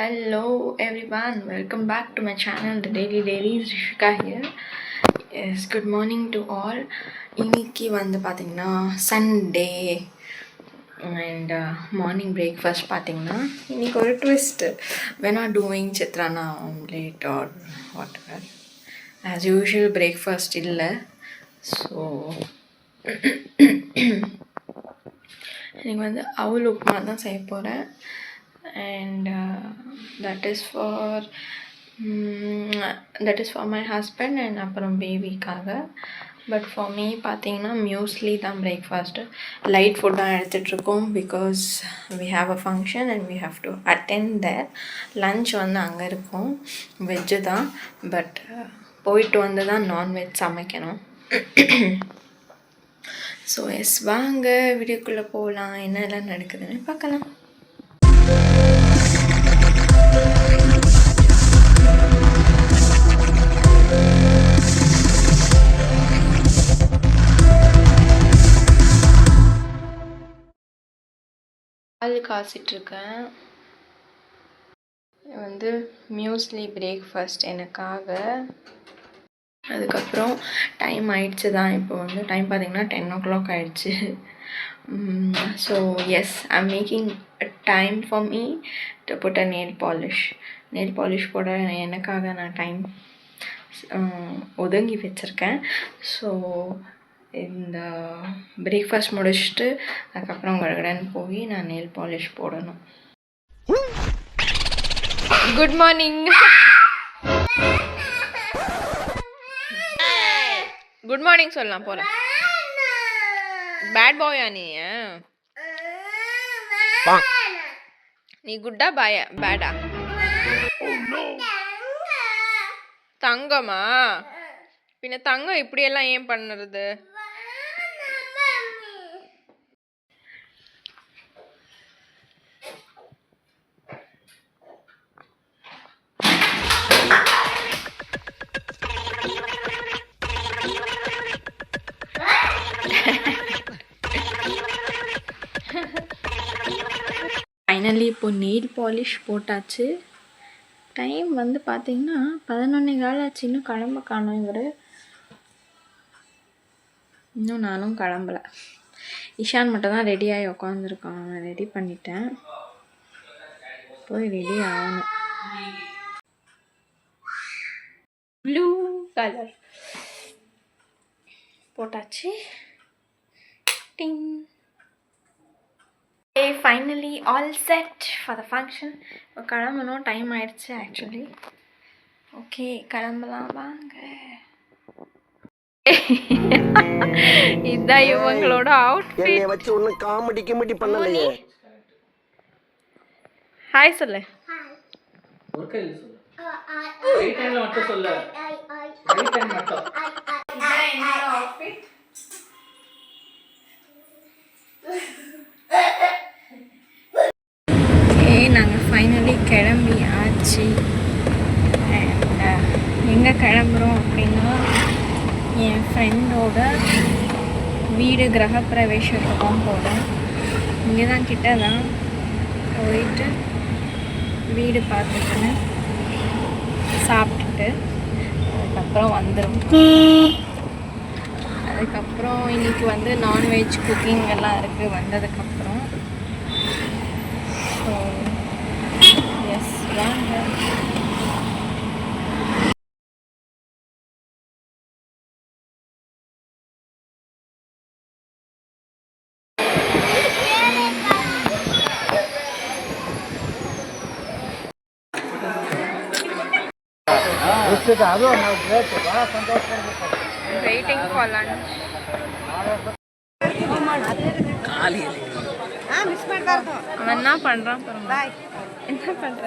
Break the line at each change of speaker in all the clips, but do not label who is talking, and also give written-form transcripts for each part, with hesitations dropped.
Hello everyone, welcome back to my channel, The Daily Dailies. Rishika here. Yes, good morning to all. இன்னைக்கு வந்து பார்த்தீங்கன்னா Sunday and morning breakfast பார்த்தீங்கன்னா இன்னைக்கு ஒரு twist. When are doing chitranna omelette or whatever as usual breakfast இல்லை. So இன்னைக்கு வந்து அவல் உப்புமா தான் செய்ய போகிறேன். And that is for my husband and அப்புறம் பேபிக்காக. பட் ஃபார் மீ பார்த்தீங்கன்னா மியூஸ்லி தான் பிரேக்ஃபாஸ்ட்டு. லைட் ஃபுட் தான் எடுத்துகிட்ருக்கோம் because we have a function and we have to attend there. Lunch வந்து அங்கே இருக்கும், வெஜ்ஜு தான். பட் போயிட்டு வந்து தான் நான்வெஜ் சமைக்கணும். ஸோ எஸ், வாங்க வீடியோக்குள்ளே போகலாம், என்னெல்லாம் நடக்குதுன்னு பார்க்கலாம். பால் காய்ச்சிட்ருக்கேன். வந்து மியூஸ்லி பிரேக்ஃபாஸ்ட் எனக்காக. அதுக்கப்புறம் டைம் ஆயிடுச்சு தான். இப்போ வந்து டைம் பார்த்திங்கன்னா 10 o'clock ஆயிடுச்சு. So yes, I am making time for me to put a nail polish போட எனக்காக நான் டைம் ஒதுங்கி வச்சுருக்கேன். ஸோ இந்த பிரேக்ஃபாஸ்ட் முடிச்சுட்டு அதுக்கப்புறம் கடகடன்னு போய் நான் நெயில் பாலிஷ் போடணும். Good morning. குட் மார்னிங் சொல்லலாம் போல. பேட் பாயா நீ குட்டா பாயா பேடா? தங்கமா? பின்ன தங்கம் இப்படியெல்லாம் ஏன் பண்ணுறது? ஃபைனலி இப்போ நெயில் பாலிஷ் போட்டாச்சு. டைம் வந்து பார்த்திங்கன்னா 11:15 ஆச்சு. இன்னும் கிளம்ப காணோம் இவர். இன்னும் நானும் கிளம்பலை. இஷான் மட்டும் தான் ரெடியாகி உட்காந்துருக்கான். நான் ரெடி பண்ணிட்டேன், போய் ரெடி ஆகணும். ப்ளூ கலர் போட்டாச்சு. Ding. Finally all set for the function. இப்போ கிளம்பணும், டைம் ஆயிடுச்சு ஆக்சுவலி. ஓகே, கிளம்பலாம் வாங்க. இதான் இவங்களோட அவுட்ஃபிட். வச்சு ஒண்ணு காமெடி பண்ணலையே. ஹாய் சொல்லு. ஒரு கையில சொல்லு. ரைட் ஹேண்ட்ல மட்டும் சொல்லு. ரைட் ஹேண்ட் மட்டும். இதான் என்னோட அவுட்ஃபிட். நாங்கள் ஃபைனலி கிளம்பி ஆச்சு. அண்ட் எங்கே கிளம்புறோம் அப்படின்னா என் ஃப்ரெண்டோட வீடு கிரகப்பிரவேசத்துக்கும் போகிறோம். இங்கே தான் கிட்ட தான் போயிட்டு வீடு பார்த்துட்டுன்னு சாப்பிட்டுட்டு அதுக்கப்புறம் வந்துடும். அதுக்கப்புறம் இன்றைக்கி வந்து நான்வெஜ் குக்கிங் எல்லாம் இருக்குது வந்ததுக்கப்புறம். ஸோ எஸ், வாங்க. Waiting for lunch. அவன் என்ன பண்றான் பாருங்க. என்ன பண்ற?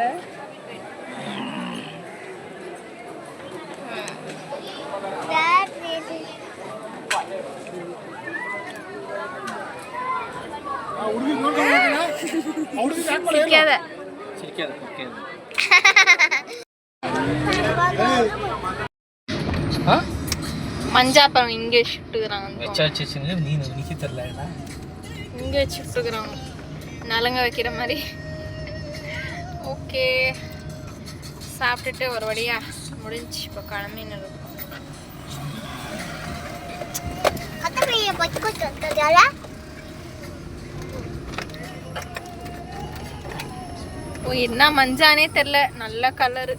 சிரிக்காத. மஞ்சாப்பழம் இங்கே ஷிஃப்ட்டுக்குறாங்க. இங்கே ஷிஃப்ட்டுக்குறாங்க நலங்க வைக்கிற மாதிரி. ஓகே, சாப்பிட்டுட்டு ஒரு வழியா முடிஞ்சு இப்போ கிளம்பின்னு இருக்கோம். ஓ, என்ன மஞ்சானே தெரில, நல்ல கலரு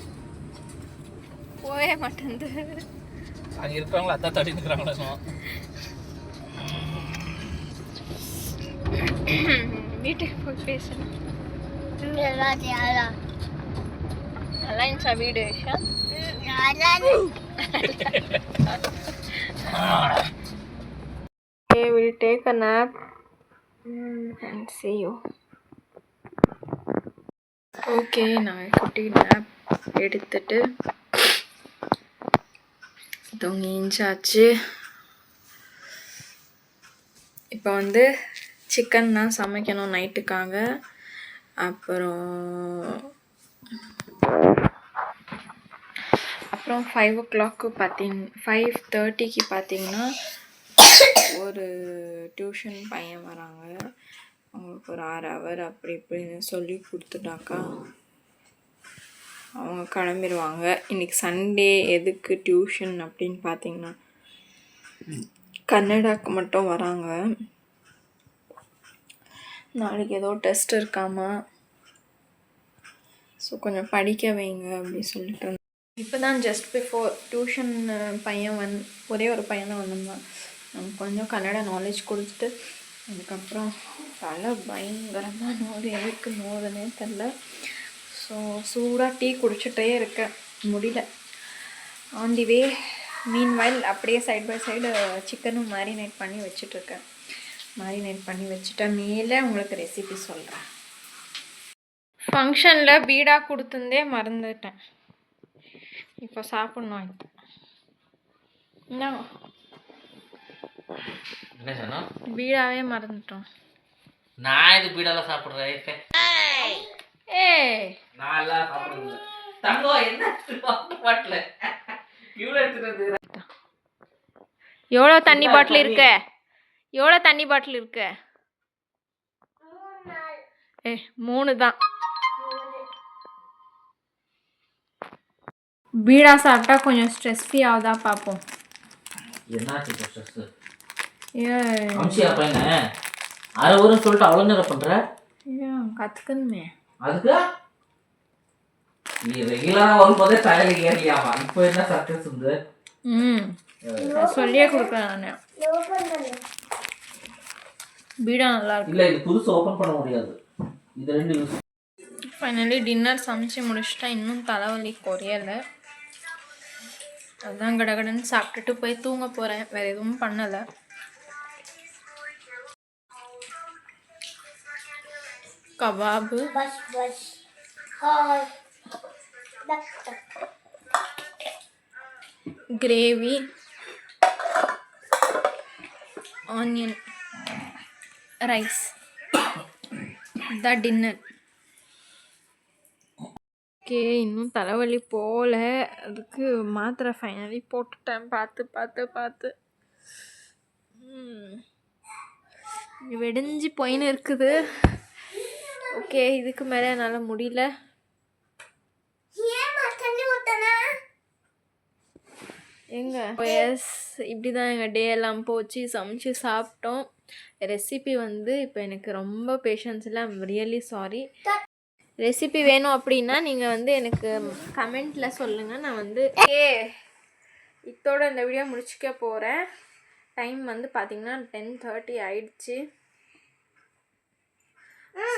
போவே மாட்டேங்குது.
அங்கே இருக்கிறவங்கள அதான் தட்டி நிற்கிறாங்களா?
வீட்டுக்கு போய் பேசணும். நல்லா இருந்துச்சா வீடு? Okay, we'll take a nap and see you. Okay, நான் குட்டி நேப் எடுத்துட்டு தூங்கிஞ்சாச்சு. இப்போ வந்து சிக்கன் தான் சமைக்கணும் நைட்டுக்காக. அப்புறம் 5 o'clock 5:30க்கு பார்த்தீங்கன்னா ஒரு டியூஷன் பையன் வராங்க. அவங்களுக்கு ஒரு 6 hour அப்படி இப்படின்னு சொல்லி கொடுத்துட்டாக்கா அவங்க கிளம்பிடுவாங்க. இன்றைக்கி சண்டே எதுக்கு டியூஷன் அப்படின்னு பார்த்தீங்கன்னா கன்னடாக்கு மட்டும் வராங்க. நாளைக்கு ஏதோ டெஸ்ட் இருக்காமா, ஸோ கொஞ்சம் படிக்க வைங்க அப்படின்னு சொல்லிட்டு. இப்போ தான் ஜஸ்ட் பிஃபோர் டியூஷன் பையன் ஒரே ஒரு பையன் தான் வந்திருந்தான். நமக்கு கொஞ்சம் கன்னடா நாலேஜ் கொடுத்துட்டு அதுக்கப்புறம் தலை பயங்கரமாக நோது, எதுக்கு நோதுன்னே தெரில. ஸோ சூடாக டீ குடிச்சிட்டே இருக்கேன், முடியல. ஆன் தி வே மீன்வைல் அப்படியே சைட் பை சைடு சிக்கனும் மேரினேட் பண்ணி வச்சிட்ருக்கேன். மேரினேட் பண்ணி வச்சுட்டேன். மேலே உங்களுக்கு ரெசிபி சொல்கிறேன். ஃபங்க்ஷனில் பீடா கொடுத்துருந்தே மறந்துட்டேன், இப்போ சாப்பிட்ணும். என்ன சொன்னோம்? பீடாவே மறந்துட்டோம்.
நான் இது பீடாலாம் சாப்பிட்றேன். நான் எல்லாம் சாப்பிடுறது தங்கம். என்ன பாட்டில் இவ்வளோ எடுத்துட்டு
எவ்வளோ தண்ணி பாட்டில் இருக்கு? எவ்வளோ தண்ணி பாட்டில் இருக்கு? 3 தான். பீடா சாப்பிட்டா கொஞ்சம் ஸ்ட்ரெஸ் ஃப்ரீ ஆகுதா பார்ப்போம்.
என்னாச்சு ஸ்ட்ரெஸ்? அம்சியா பையன அரை ஊரம் சொல்லிட்டு அவ்வளோ நேரம் பண்ணுற?
கற்றுக்கணுமே
அதுக்கு. நீ ரெகுலராக வரும்போதே தலையில் ஏறியாமா, இப்போ என்ன சர்க்கஸ் வந்து?
சொல்லியே கொடுக்குறேன் நான். பீடா நல்லா இருக்கு.
இல்லை, இது புதுசு ஓப்பன் பண்ண முடியாது. இது 2 யூஸ்.
ஃபைனலி டின்னர் சமைச்சு முடிச்சிட்டா. இன்னும் தலைவலி குறையலை. அதுதான் கடகடன்னு சாப்பிட்டுட்டு போய் தூங்க போகிறேன். வேறு எதுவும் பண்ணலை. கபாபு, கிரேவி, ஆனியன் ரைஸ், த டின்னர். ஓகே, இன்னும் தலைவலி போகல. அதுக்கு மாத்திரை ஃபைனலி போட்டுட்டேன். பார்த்து வெடிஞ்சு போயின்னு இருக்குது. ஓகே, இதுக்கு மேலே என்னால் முடியல. எஸ், இப்படி தான் எங்கள் டே எல்லாம் போச்சு. சமைச்சு சாப்பிட்டோம். ரெசிபி வந்து இப்போ எனக்கு ரொம்ப பேஷன்ஸ் இல்லை. I'm really sorry. ரெசிபி வேணும் அப்படின்னா நீங்கள் வந்து எனக்கு கமெண்ட்டில் சொல்லுங்கள். நான் வந்து இதோட இந்த வீடியோ முடிச்சுக்க போகிறேன். டைம் வந்து பார்த்திங்கன்னா 10:30 ஆயிடுச்சு.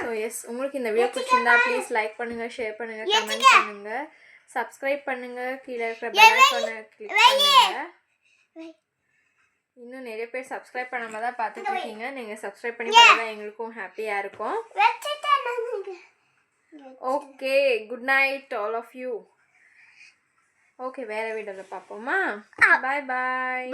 ஸோ எஸ், உங்களுக்கு இந்த வீடியோ பிடிச்சிருந்தா ப்ளீஸ் லைக் பண்ணுங்கள், ஷேர் பண்ணுங்கள், கமெண்ட் பண்ணுங்கள், சப்ஸ்கிரைப் பண்ணுங்கள், கீழே இருக்கிற பெல் ஐகானை கிளிக் பண்ணுங்கள். இன்னும் நிறைய பேர் சப்ஸ்கிரைப் பண்ணாமல் தான் பார்த்துட்டு இருக்கீங்க. நீங்கள் சப்ஸ்கிரைப் பண்ணி பார்த்தா எங்களுக்கும் ஹாப்பியாக இருக்கும். Okay, good night all of you. Okay, வேறு வீடியோவில் பார்ப்போமா? பாய் பாய்.